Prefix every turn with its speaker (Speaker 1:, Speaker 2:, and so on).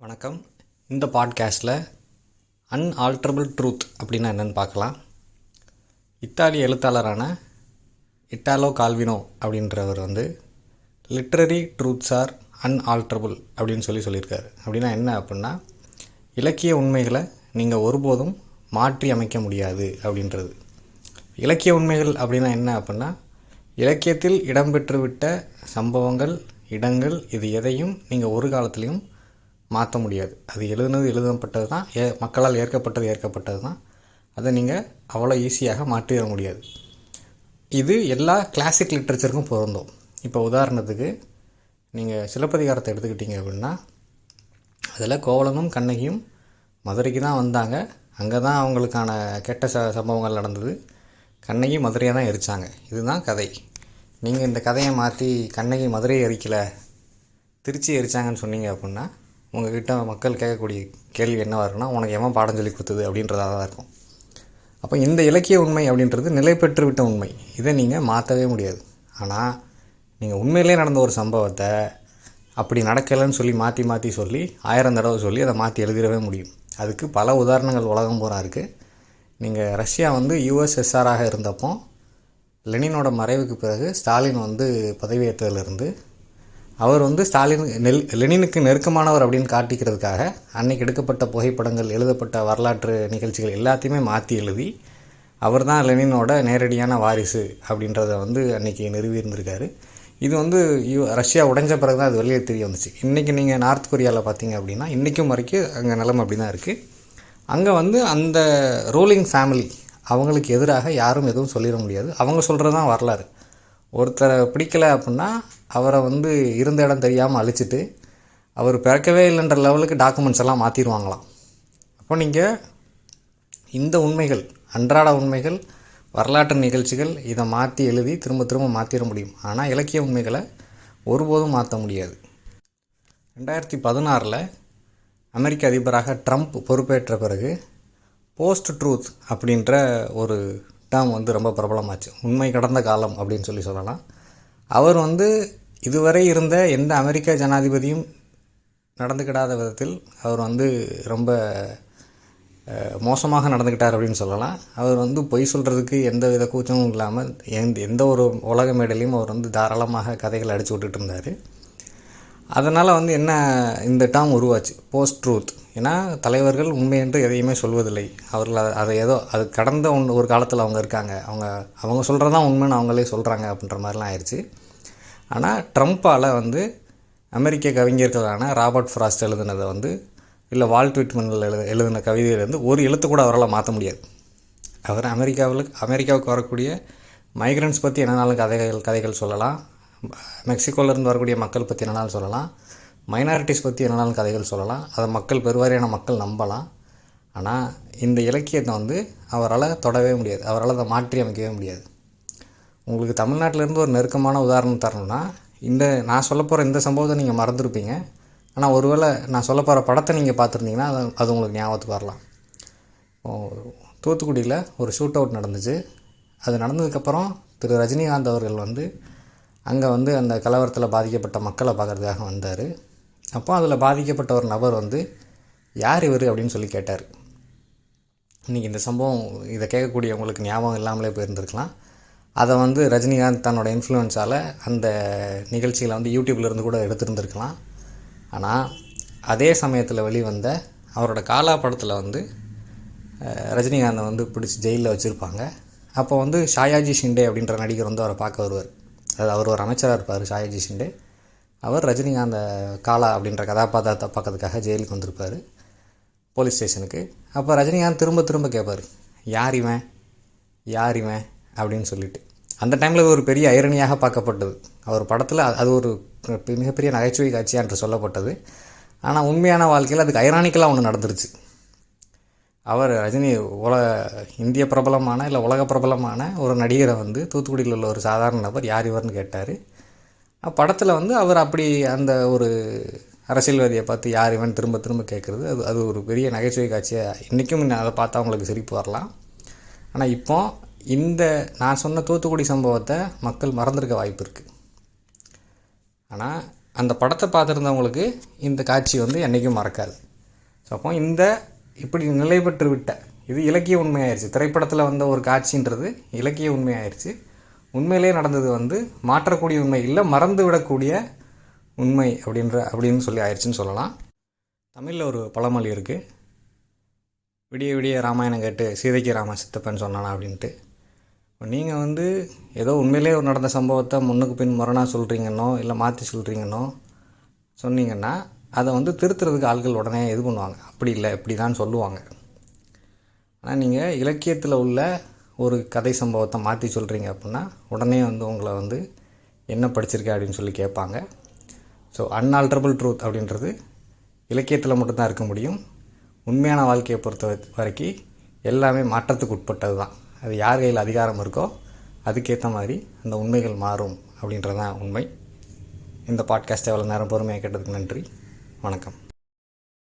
Speaker 1: வணக்கம். இந்த பாட்காஸ்ட்டில் அன்ஆல்ட்ரபிள் ட்ரூத் அப்படின்னா என்னென்னு பார்க்கலாம். இத்தாலிய எழுத்தாளரான இட்டாலோ கால்வினோ அப்படின்றவர் லிட்ரரி ட்ரூத்ஸ் ஆர் அன்ஆல்ட்ரபிள் அப்படின்னு சொல்லியிருக்காரு. அப்படின்னா என்ன அப்படின்னா, இலக்கிய உண்மைகளை நீங்கள் ஒருபோதும் மாற்றி அமைக்க முடியாது அப்படின்றது. இலக்கிய உண்மைகள் அப்படின்னா என்ன அப்படின்னா, இலக்கியத்தில் இடம்பெற்றுவிட்ட சம்பவங்கள், இடங்கள், இது எதையும் நீங்கள் ஒரு காலத்துலேயும் மாற்ற முடியாது. அது எழுதப்பட்டது தான், மக்களால் ஏற்கப்பட்டது தான். அதை நீங்கள் அவ்வளோ ஈஸியாக மாற்றிட முடியாது. இது எல்லா கிளாசிக் லிட்ரேச்சருக்கும் பொருந்தும். இப்போ உதாரணத்துக்கு நீங்கள் சிலப்பதிகாரத்தை எடுத்துக்கிட்டீங்க அப்படின்னா, அதில் கோவலனும் கண்ணகியும் மதுரைக்கு தான் வந்தாங்க. அங்கே தான் அவங்களுக்கான கெட்ட சம்பவங்கள் நடந்தது. கண்ணகி மதுரையை தான் எரித்தாங்க. இதுதான் கதை. நீங்கள் இந்த கதையை மாற்றி கண்ணகி மதுரையை எரிக்கலை, திருச்சி எரித்தாங்கன்னு சொன்னீங்க அப்படின்னா, உங்கள்கிட்ட மக்கள் கேட்கக்கூடிய கேள்வி என்னவாக இருக்குன்னா, உனக்கு எவன் பாடம் சொல்லி கொடுத்தது அப்படின்றதாக தான் இருக்கும். அப்போ இந்த இலக்கிய உண்மை அப்படின்றது நிலை பெற்றுவிட்ட உண்மை. இதை நீங்கள் மாற்றவே முடியாது. ஆனால் நீங்கள் உண்மையிலே நடந்த ஒரு சம்பவத்தை அப்படி நடக்கலைன்னு சொல்லி மாற்றி சொல்லி 1000 தடவை சொல்லி அதை மாற்றி எழுதிடவே முடியும். அதுக்கு பல உதாரணங்கள் உலகம் பூரா இருக்குது. நீங்கள் ரஷ்யா யுஎஸ்எஸ்ஆராக இருந்தப்போ லெனினோட மறைவுக்கு பிறகு ஸ்டாலின் பதவியேற்றதுலேருந்து அவர் லெனினுக்கு நெருக்கமானவர் அப்படின்னு காட்டிக்கிறதுக்காக அன்னைக்கு எடுக்கப்பட்ட புகைப்படங்கள், எழுதப்பட்ட வரலாற்று நிகழ்ச்சிகள் எல்லாத்தையுமே மாற்றி எழுதி அவர் தான் லெனினோட நேரடியான வாரிசு அப்படின்றத அன்றைக்கி நிறுவியிருந்திருக்காரு. இது ரஷ்யா உடைஞ்ச பிறகு தான் அது வெளியே தெரிய வந்துச்சு. இன்றைக்கி நீங்கள் நார்த் கொரியாவில் பார்த்தீங்க அப்படின்னா, இன்றைக்கும் வரைக்கும் அங்கே நிலைமை அப்படி தான் இருக்குது. அங்கே அந்த ரூலிங் ஃபேமிலி அவங்களுக்கு எதிராக யாரும் எதுவும் சொல்லிட முடியாது. அவங்க சொல்கிறது தான் வரலாறு. ஒருத்தரை பிடிக்கலை அப்படின்னா அவரை இருந்த இடம் தெரியாமல் அழிச்சிட்டு அவர் பிறக்கவே இல்லைன்ற லெவலுக்கு டாக்குமெண்ட்ஸ் எல்லாம் மாற்றிடுவாங்களாம். அப்போ நீங்கள் இந்த உண்மைகள், அன்றாட உண்மைகள், வரலாற்று நிகழ்ச்சிகள், இதை மாற்றி எழுதி திரும்ப மாற்றிட முடியும். ஆனால் இலக்கிய உண்மைகளை ஒருபோதும் மாற்ற முடியாது. 2016 அமெரிக்க அதிபராக ட்ரம்ப் பொறுப்பேற்ற பிறகு போஸ்ட் ட்ரூத் அப்படின்ற ஒரு டேர்ம் ரொம்ப பிரபலமாச்சு. உண்மை கடந்த காலம் அப்படின்னு சொல்லலாம். அவர் இதுவரை இருந்த எந்த அமெரிக்க ஜனாதிபதியும் நடந்துக்கிடாத விதத்தில் அவர் ரொம்ப மோசமாக நடந்துக்கிட்டார் அப்படின்னு சொல்லலாம். அவர் பொய் சொல்கிறதுக்கு எந்த வித கூச்சமும் இல்லாமல் எந்த ஒரு உலக மேடையிலையும் அவர் தாராளமாக கதைகள் அடித்து விட்டுட்டு இருந்தார். அதனால் என்ன இந்த டேர்ம் உருவாச்சு, போஸ்ட் ட்ரூத். ஏன்னா தலைவர்கள் உண்மை என்று எதையுமே சொல்வதில்லை. அவர்கள் அதை அது கடந்த ஒரு காலத்தில் அவங்க இருக்காங்க. அவங்க சொல்கிறது தான் உண்மைன்னு அவங்களே சொல்கிறாங்க அப்படின்ற மாதிரிலாம் ஆயிடுச்சு. ஆனால் ட்ரம்ப்பால் அமெரிக்க கவிஞர்களான ராபர்ட் ஃப்ராஸ்ட் எழுதுனதை இல்லை வால்ட் விட்மனில் எழுதின கவிதையிலேருந்து ஒரு எழுத்து கூட அவரால் மாற்ற முடியாது. அவர் அமெரிக்காவுக்கு வரக்கூடிய மைக்ரண்ட்ஸ் பற்றி என்னன்னாலும் கதைகள் சொல்லலாம். மெக்சிகோவிலேருந்து வரக்கூடிய மக்கள் பற்றி என்னன்னாலும் சொல்லலாம். மைனாரிட்டிஸ் பற்றி என்னன்னாலும் கதைகள் சொல்லலாம். அதை மக்கள், பெருவாரியான மக்கள் நம்பலாம். ஆனால் இந்த இலக்கியத்தை அவரால் தொடவே முடியாது. அவரால் அதை மாற்றி அமைக்கவே முடியாது. உங்களுக்கு தமிழ்நாட்டிலேருந்து ஒரு நெருக்கமான உதாரணம் தரணும்னா, நான் சொல்ல போகிற இந்த சம்பவத்தை நீங்கள் மறந்துருப்பீங்க. ஆனால் ஒருவேளை நான் சொல்ல போகிற படத்தை நீங்கள் பார்த்துருந்தீங்கன்னா அது உங்களுக்கு ஞாபகத்துக்கு வரலாம். தூத்துக்குடியில் ஒரு ஷூட் அவுட் நடந்துச்சு. அது நடந்ததுக்கப்புறம் திரு ரஜினிகாந்த் அவர்கள் அங்கே அந்த கலவரத்தில் பாதிக்கப்பட்ட மக்களை பார்க்குறதுக்காக வந்தார். அப்போ அதில் பாதிக்கப்பட்ட ஒரு நபர் யார் இவர் அப்படின்னு சொல்லி கேட்டார். இன்றைக்கி இந்த சம்பவம் இதை கேட்கக்கூடியவங்களுக்கு ஞாபகம் இல்லாமலே போயிருந்துருக்கலாம். அதை ரஜினிகாந்த் தன்னோட இன்ஃப்ளூயன்ஸால் அந்த நிகழ்ச்சியில் யூடியூப்லேருந்து கூட எடுத்துருந்துருக்கலாம். ஆனால் அதே சமயத்தில் வெளிவந்த அவரோட காலா படத்தில் ரஜினிகாந்தை பிடிச்சி ஜெயிலில் வச்சுருப்பாங்க. அப்போ ஷாயாஜி ஷிண்டே அப்படின்ற நடிகர் அவரை பார்க்க வருவார். அவர் ஒரு அமைச்சராக இருப்பார், ஷாயாஜி ஷிண்டே. அவர் ரஜினிகாந்த காலா அப்படின்ற கதாபாத்திரத்தை பார்க்கறதுக்காக ஜெயிலுக்கு வந்திருப்பார், போலீஸ் ஸ்டேஷனுக்கு. அப்போ ரஜினிகாந்த் திரும்ப கேட்பார், யார் இவன் அப்படின்னு சொல்லிட்டு. அந்த டைமில் அது ஒரு பெரிய ஐரணியாக பார்க்கப்பட்டது. அவர் படத்தில் அது ஒரு மிகப்பெரிய நகைச்சுவை காட்சியாக என்று சொல்லப்பட்டது. ஆனால் உண்மையான வாழ்க்கையில் அதுக்கு ஐரானிக்கலாக ஒன்று நடந்துருச்சு. ரஜினி இந்திய பிரபலமான இல்லை உலக பிரபலமான ஒரு நடிகரை தூத்துக்குடியில் உள்ள ஒரு சாதாரண நபர் யார் இவர்னு கேட்டார். படத்தில் அவர் அப்படி அந்த ஒரு அரசியல்வாதியை பார்த்து யார் இவன் திரும்ப கேட்குறது, அது ஒரு பெரிய நகைச்சுவை காட்சியாக இன்றைக்கும் அதை பார்த்தா அவங்களுக்கு சிரிப்பு வரலாம். ஆனால் இப்போ நான் சொன்ன தூத்துக்குடி சம்பவத்தை மக்கள் மறந்துருக்க வாய்ப்பு இருக்குது. ஆனால் அந்த படத்தை பார்த்துருந்தவங்களுக்கு இந்த காட்சி வந்து என்றைக்கும் மறக்காது. ஸோ அப்போ இப்படி நிலை பெற்று விட்ட இது இலக்கிய உண்மையாயிருச்சு. திரைப்படத்தில் வந்த ஒரு காட்சின்றது இலக்கிய உண்மையாயிருச்சு. உண்மையிலே நடந்தது வந்து மாற்றக்கூடிய உண்மை இல்லை, மறந்து விடக்கூடிய உண்மை அப்படின்னு சொல்லி ஆயிடுச்சுன்னு சொல்லலாம். தமிழில் ஒரு பழமொழி இருக்குது, விடிய விடிய ராமாயணம் கேட்டு சீதைக்கு ராம சித்தப்பன் சொன்னானா அப்படின்ட்டு. நீங்கள் வந்து ஏதோ உண்மையிலே ஒரு நடந்த சம்பவத்தை முன்னுக்கு பின் முரணாக சொல்கிறீங்கன்னோ இல்லை மாற்றி சொல்கிறீங்கன்னோ சொன்னீங்கன்னா அதை வந்து திருத்துறதுக்கு ஆட்கள் உடனே இது பண்ணுவாங்க. அப்படி இல்லை இப்படி தான் சொல்லுவாங்க. ஆனால் நீங்கள் இலக்கியத்தில் உள்ள ஒரு கதை சம்பவத்தை மாற்றி சொல்கிறீங்க அப்படின்னா உடனே வந்து உங்களை வந்து என்ன படிச்சிருக்க அப்படின்னு சொல்லி கேட்பாங்க. ஸோ அன்ஆல்ட்ரபிள் ட்ரூத் அப்படின்றது இலக்கியத்தில் மட்டும்தான் இருக்க முடியும். உண்மையான வாழ்க்கையை பொறுத்த வரைக்கும் எல்லாமே மாற்றத்துக்கு உட்பட்டது தான். அது யார் கையில் அதிகாரம் இருக்கோ அதுக்கேற்ற மாதிரி அந்த உண்மைகள் மாறும் அப்படின்றது தான் உண்மை. இந்த பாட்காஸ்ட்டை எவ்வளோ நேரம் பொறுமையாக கேட்டதுக்கு நன்றி. வணக்கம்.